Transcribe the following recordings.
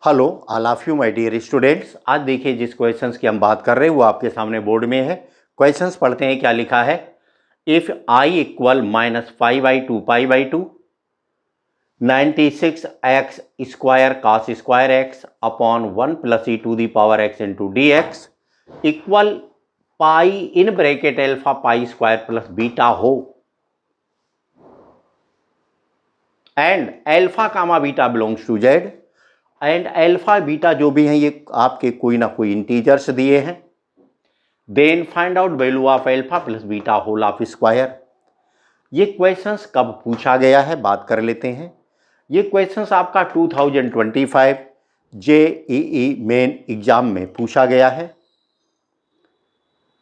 Hello all of you my dear students. आज देखिए जिस क्वेश्चंस की हम बात कर रहे हैं वो आपके सामने बोर्ड में है। क्वेश्चंस पढ़ते हैं क्या लिखा है। If I equal -5/2 π/2 96x square cos square x upon 1 + e⁻x into D X equal pi in bracket alpha pi square plus beta हो and alpha comma beta belongs to Z and alpha beta जो भी हैं ये आपके कोई ना कोई integers दिए हैं। Then find out value of alpha plus beta whole of square. ये क्वेश्चंस कब पूछा गया है बात कर लेते हैं। ये क्वेश्चंस आपका 2025 जेईई मेन एग्जाम में पूछा गया है।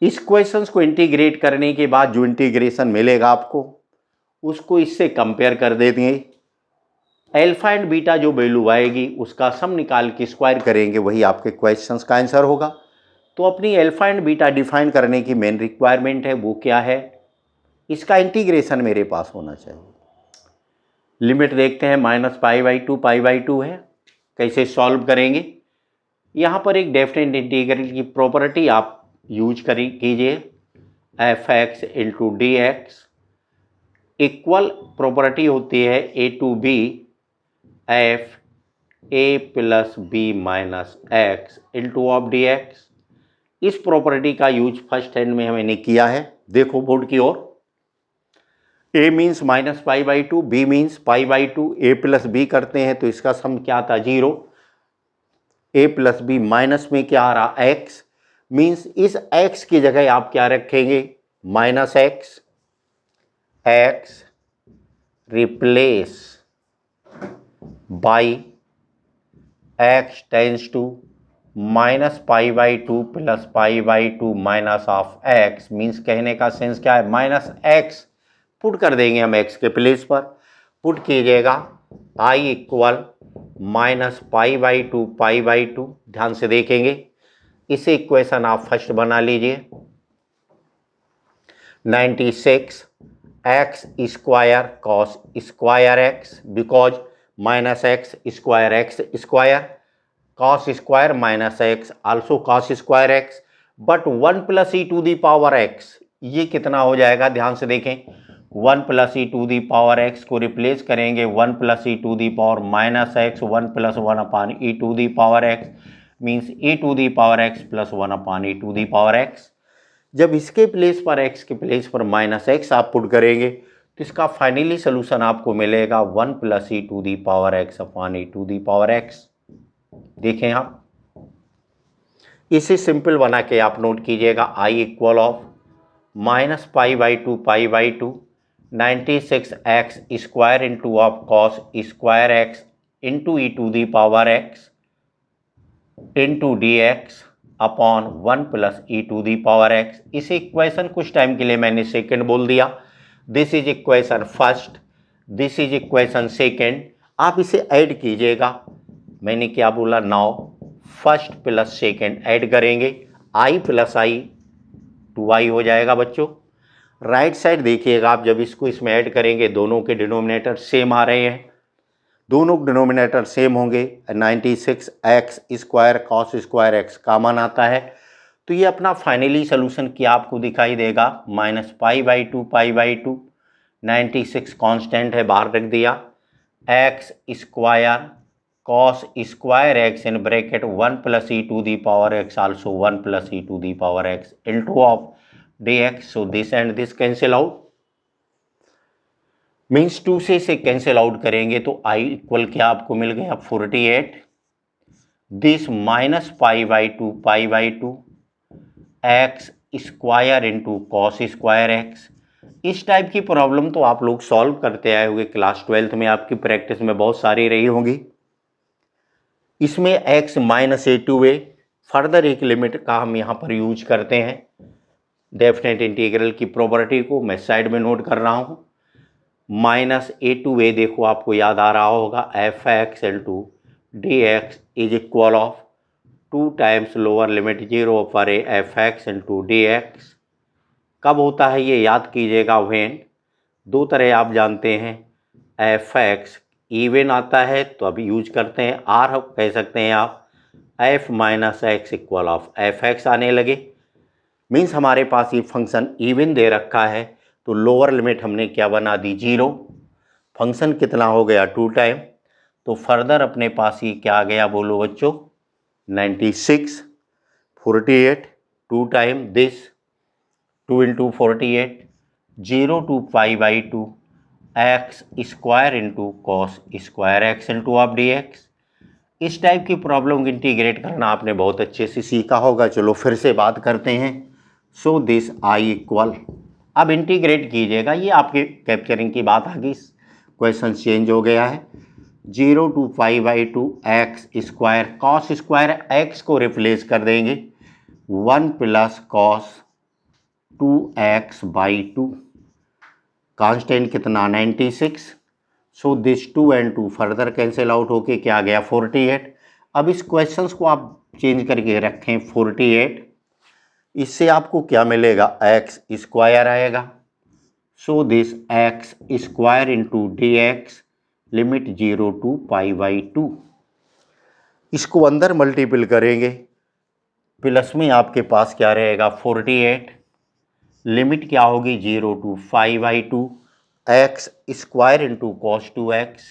इस क्वेश्चंस को इंटीग्रेट करने के बाद जो इंटीग्रेशन मिलेगा आपको उसको इससे कंपेयर कर देंगे। अल्फा एंड बीटा जो वैल्यू आएगी उसका सम निकाल के स्क्वायर करेंगे, वही आपके क्वेश्चंस का आंसर होगा। तो अपनी अल्फा एंड बीटा डिफाइन करने की मेन रिक्वायरमेंट है वो क्या है, इसका इंटीग्रेशन मेरे पास होना चाहिए। लिमिट देखते हैं -π/2 π/2 है, कैसे सॉल्व करेंगे। यहाँ पर एक डेफिनेट इंटीग्रल की प्रॉपर्टी आप यूज कीजिए, f(x) into D X equal property होती है a to b f a plus b minus x into of D x. इस प्रॉपर्टी का यूज फर्स्ट हैंड में मैंने किया है, देखो बोर्ड की ओर। a means -π/2, b means π/2, a plus b करते हैं तो इसका सम क्या था 0, a प्लस b माइनस में क्या आ रहा x, मीन्स इस x की जगह आप क्या रखेंगे -x, x replace by x tends to -π/2 plus π/2 minus of x, means कहने का सेंस क्या है -x पुट कर देंगे हम x के प्लेस पर। पुट कीजिएगा i इक्वल -π/2 π/2, ध्यान से देखेंगे इसे इक्वेशन आप फर्स्ट बना लीजिए। 96x square cos square x because -x square x square cos square -x also cos square x but 1 + e⁻x ये कितना हो जाएगा, ध्यान से देखें। 1 + e⁻x को रिप्लेस करेंगे 1 + e⁻−x 1 + 1/e⁻x means e⁻x plus 1/e⁻x। जब इसके प्लेस पर x के प्लेस पर -x आप पुट करेंगे तो इसका फाइनली सोल्यूशन आपको मिलेगा 1 + e⁻x/e⁻x। देखें आप इसे सिंपल बना के आप नोट कीजिएगा, i equal of -π/2 π/2 96x square into of cos square x into e⁻x into D X upon 1 + e⁻x। इस इक्वेशन कुछ टाइम के लिए मैंने सेकंड बोल दिया, this is equation first, this is equation second. आप इसे ऐड कीजिएगा, मैंने क्या बोला, now first plus second add करेंगे, i + i 2i हो जाएगा बच्चों। राइट साइड देखिएगा आप, जब इसको इसमें ऐड करेंगे दोनों के डिनोमिनेटर सेम आ रहे हैं, दोनों डिनोमिनेटर सेम होंगे। 96x square cos square x common आता है तो ये अपना फाइनली सोल्यूशन क्या आपको दिखाई देगा, -π/2 π/2 96 कांस्टेंट है बाहर रख दिया, x square cos square x in bracket 1 + e⁻x also 1 + e⁻x into of dx। So this and this cancel out, means 2 से इसे कैंसिल आउट करेंगे तो i इक्वल क्या आपको मिल गया 48। This -π/2 π/2 x square into cos square x। इस type की प्रॉब्लम तो आप लोग सॉल्व करते आए होंगे, क्लास 12th में आपकी प्रैक्टिस में बहुत सारी रही होंगी। इसमें x -a फर्दर एक लिमिट का हम यहाँ पर यूज करते हैं। डेफिनेट इंटीग्रल की प्रॉपर्टी को मैं साइड में नोट कर रहा हूँ। -a देखो आपको याद आ रहा होगा, f(x) into D x is equal of 2 times lower limit 0 पर a f(x) into D x. कब होता है ये याद कीजिएगा, व्हेन दो तरह आप जानते हैं, f(x) इवन आता है तो अब यूज करते हैं आर, कह सकते हैं आप F minus x equal of F x आने लगे। मीन्स हमारे पास ये फंक्शन इवन दे रखा है तो लोअर लिमिट हमने क्या बना दी 0। फंक्शन कितना हो गया 2 टाइम, तो फर्दर अपने पास ये क्या आ गया बोलो बच्चों 96 48 2 time this 2 into 48 0 to pi by 2 x square into cos square x into of D x. इस टाइप की प्रॉब्लम को इंटीग्रेट करना आपने बहुत अच्छे से सीखा होगा। चलो फिर से बात करते हैं। सो दिस आई इक्वल, अब इंटीग्रेट कीजिएगा, ये आपके कैप्चरिंग की बात आ गई, क्वेश्चन चेंज हो गया है। 0 to pi by 2 x square cos square x को रिप्लेस कर देंगे 1 plus cos 2x by 2, constant कितना 96। So this 2 and 2 further cancel out होके क्या आ गया 48। अब इस क्वेश्चंस को आप चेंज करके रखें 48, इससे आपको क्या मिलेगा x स्क्वायर आएगा। So this x square into D x limit 0 to pi by 2, इसको अंदर मल्टीपल करेंगे, प्लस में आपके पास क्या रहेगा 48, लिमिट क्या होगी 0 to pi by 2 x square into cos 2x,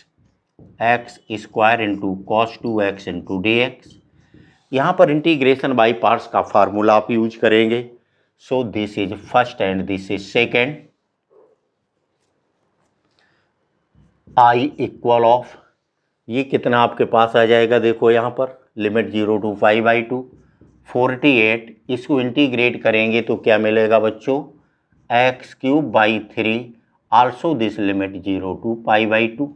x square into cos 2x into D x. यहाँ पर इंटीग्रेशन बाई पार्ट्स का फार्मूला आप यूज करेंगे। So this is first and this is second. I equal of, ये कितना आपके पास आ जाएगा देखो यहाँ पर लिमिट 0 टू पाई बाई 2 48, इसको इंटीग्रेट करेंगे तो क्या मिलेगा बच्चों X cube by 3, also this limit 0 to pi by 2।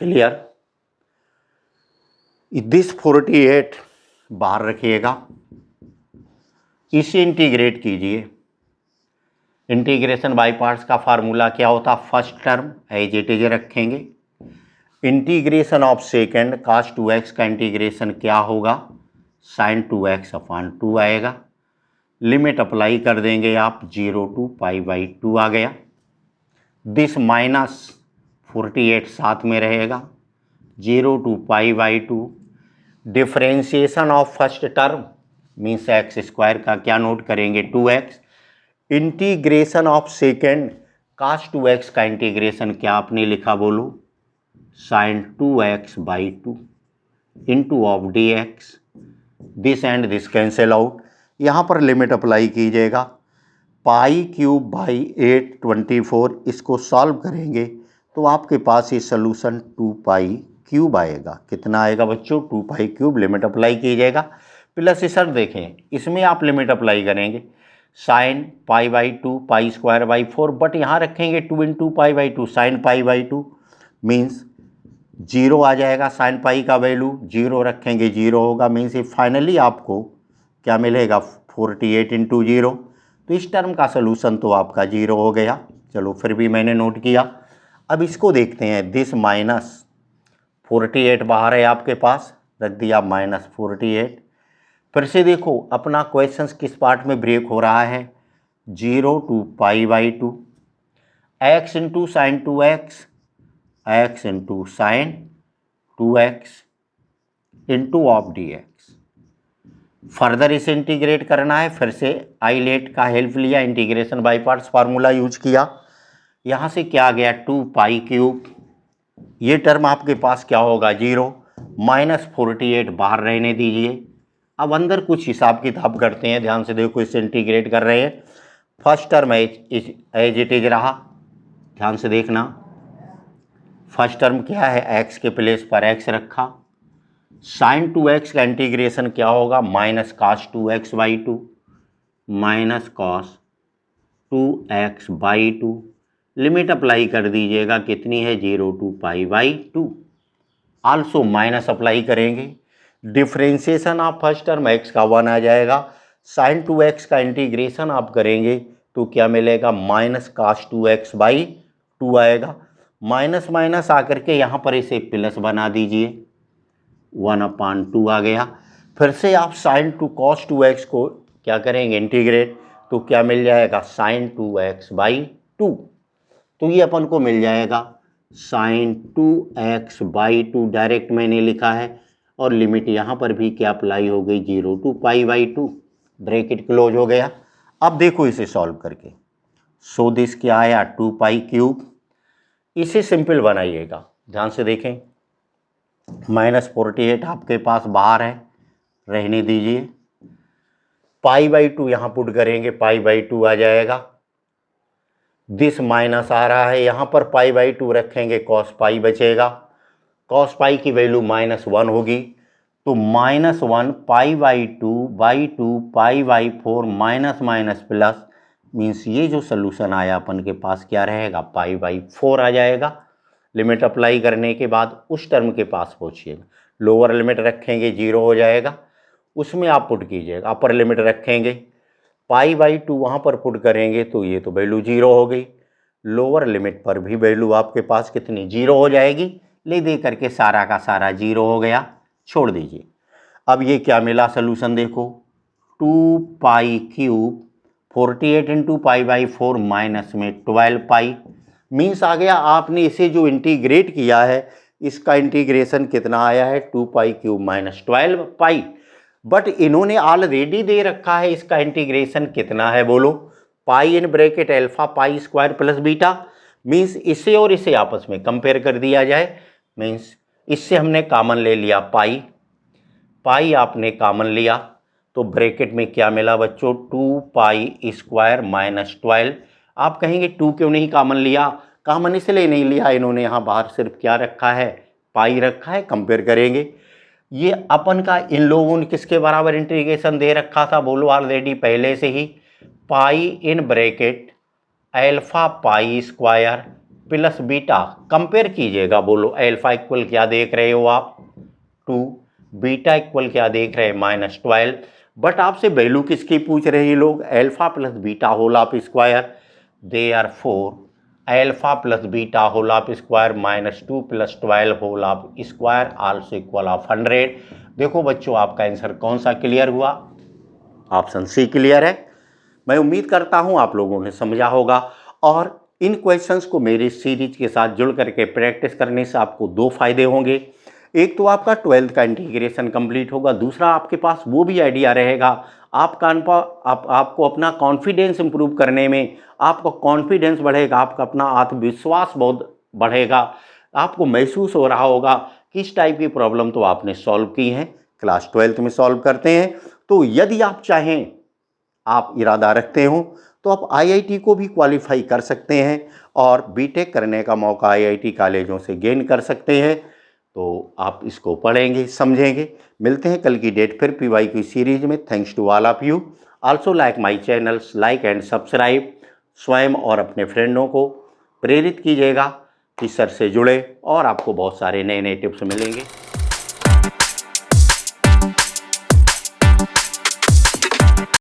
Clear. This 48 बाहर रखिएगा, इसे इंटीग्रेट कीजिए। इंटीग्रेशन बाय पार्ट्स का फार्मूला क्या होता, first term as it is रखेंगे, integration of second cos 2x का इंटीग्रेशन क्या होगा sin 2x अपॉन 2 आएगा, लिमिट अप्लाई कर देंगे आप 0 टू पाई बाई 2 आ गया। दिस माइनस 48 साथ में रहेगा 0 to pi by 2, differentiation of first term means x square का क्या नोट करेंगे 2x, integration of second cos 2x का इंटीग्रेशन क्या आपने लिखा बोलो sin 2x by 2 into of D x, this and this cancel out, यहाँ पर लिमिट अप्लाई कीजिएगा पाई क्यूब बाई 824, इसको सॉल्व करेंगे तो आपके पास ये सोल्यूशन 2 पाई क्यूब आएगा। कितना आएगा बच्चों 2 पाई क्यूब, लिमिट अप्लाई कीजिएगा। प्लस सर देखें इसमें आप लिमिट अप्लाई करेंगे sine pi by 2 pi square by 4, but यहाँ रखेंगे 2 into pi by 2 sine pi by 2 means 0 आ जाएगा, साइन पाई का वैल्यू 0 रखेंगे 0 होगा, मीन्स ये फाइनली आपको क्या मिलेगा 48 इंटू 0, तो इस टर्म का सोल्यूशन तो आपका 0 हो गया। चलो फिर भी मैंने नोट किया। अब इसको देखते हैं, दिस माइनस 48 बाहर है आपके पास, रख दिया माइनस 48। फिर से देखो अपना क्वेश्चंस किस पार्ट में ब्रेक हो रहा है 0 to pi by 2 x into sine 2x, x into sine 2x into of D x. Further इसे इंटीग्रेट करना है, फिर से आईलेट का हेल्प लिया, integration by parts formula use किया, यहाँ से क्या आ गया 2 पाई क्यूब, ये टर्म आपके पास क्या होगा 0, माइनस 48 बाहर रहने दीजिए। अब अंदर कुछ हिसाब किताब करते हैं, ध्यान से देखो, इसे इंटीग्रेट कर रहे हैं। First term as it is रहा, ध्यान से देखना, फर्स्ट टर्म क्या है x के प्लेस पर x रखा, साइन 2x का इंटीग्रेशन क्या होगा minus cos 2x by 2, minus cos 2x by 2, limit apply कर दीजिएगा कितनी है 0 to pi by 2, also minus apply करेंगे, differentiation of first term x का 1 आ जाएगा, साइन 2x का इंटीग्रेशन आप करेंगे तो क्या मिलेगा माइनस कॉस 2x बाई 2 आएगा, माइनस माइनस आकर के यहाँ पर इसे प्लस बना दीजिए 1/2 आ गया। फिर से आप साइन 2 कॉस 2x को क्या करेंगे इंटीग्रेट तो क्या मिल जाएगा साइन 2x बाई 2, तो ये अपन को मिल जाएगा sin 2x/2 डायरेक्ट मैंने लिखा है और लिमिट यहाँ पर भी क्या अप्लाई हो गई 0 to π/2, ब्रैकेट क्लोज हो गया। अब देखो इसे सॉल्व करके, सो दिस क्या आया 2π³। इसे सिंपल बनाइएगा, ध्यान से देखें। -48 आपके पास बाहर है, रहने दीजिए। π/2 यहाँ पुट करेंगे, π/2 आ जाएगा। दिस माइनस आ रहा है, यहाँ पर π/2 रखेंगे, cos π बचेगा। cos π की वैल्यू -1 होगी, तो -1 π/2/2 π/4 माइनस माइनस प्लस मीन्स ये जो सोल्यूशन आया अपन के पास क्या रहेगा π/4 आ जाएगा। लिमिट अप्लाई करने के बाद उस टर्म के पास पहुँचिएगा, लोअर लिमिट रखेंगे 0 हो जाएगा, उसमें आप पुट कीजिएगा। अपर लिमिट रखेंगे π/2 वहाँ पर पुट करेंगे तो ये तो वैल्यू 0 हो गई। लोअर लिमिट पर भी वैल्यू आपके पास कितनी 0 हो जाएगी, ले दे करके सारा का सारा 0 हो गया, छोड़ दीजिए। अब ये क्या मिला सोल्यूशन देखो, 2π³ 48 × π/4 माइनस में 12π मीन्स आ गया। आपने इसे जो इंटीग्रेट किया है इसका इंटीग्रेशन कितना आया है 2π³ - 12π, बट इन्होंने ऑलरेडी दे रखा है इसका इंटीग्रेशन कितना है, बोलो pi in bracket alpha pi square plus beta. Means इसे और इसे आपस में कंपेयर कर दिया जाए, मीन्स इससे हमने कॉमन ले लिया पाई, पाई आपने कॉमन लिया तो ब्रैकेट में क्या मिला बच्चों 2π² - 12। आप कहेंगे 2 क्यों नहीं कॉमन लिया, कॉमन इसलिए नहीं लिया, इन्होंने यहाँ बाहर सिर्फ क्या रखा है पाई रखा है। कंपेयर करेंगे, ये अपन का इन लोगों ने किसके बराबर इंटीग्रेशन दे रखा था, बोलो ऑलरेडी पहले से ही, pi in bracket alpha pi square plus beta. Compare कीजिएगा, बोलो अल्फा इक्वल क्या देख रहे हो आप 2, बीटा इक्वल क्या देख रहे हैं -12। बट आपसे वैल्यू किसकी पूछ रहे हैं लोग, alpha plus beta whole of square, therefore alpha plus beta whole of square -2 + 12 whole of square also equal of 100। देखो बच्चों आपका आंसर कौन सा क्लियर हुआ, ऑप्शन सी क्लियर है। मैं उम्मीद करता हूं आप लोगों ने समझा होगा, और इन क्वेश्चंस को मेरी सीरीज के साथ जुड़ करके प्रैक्टिस करने से आपको दो फायदे होंगे। एक तो आपका 12th का इंटीग्रेशन कंप्लीट होगा, दूसरा आपके पास वो भी आइडिया रहेगा आपको अपना कॉन्फिडेंस इंप्रूव करने में, आपका कॉन्फिडेंस बढ़ेगा, आपका अपना आत्मविश्वास बहुत बढ़ेगा। आपको महसूस हो रहा होगा किस टाइप की प्रॉब्लम तो आपने सॉल्व की हैं, क्लास 12th में सॉल्व करते हैं। तो यदि आप चाहें, आप इरादा रखते हो तो आप IIT को भी क्वालिफाई कर सकते हैं और बीटेक करने का मौका IIT कॉलेजों से गेन कर सकते हैं। तो आप इसको पढ़ेंगे समझेंगे। मिलते हैं कल की डेट फिर PYQ सीरीज में। Thanks to all of you. Also like my channels, like and subscribe. स्वयं और अपने फ्रेंडों को प्रेरित कीजिएगा कि सर से जुड़े और आपको बहुत सारे नए नए टिप्स मिलेंगे।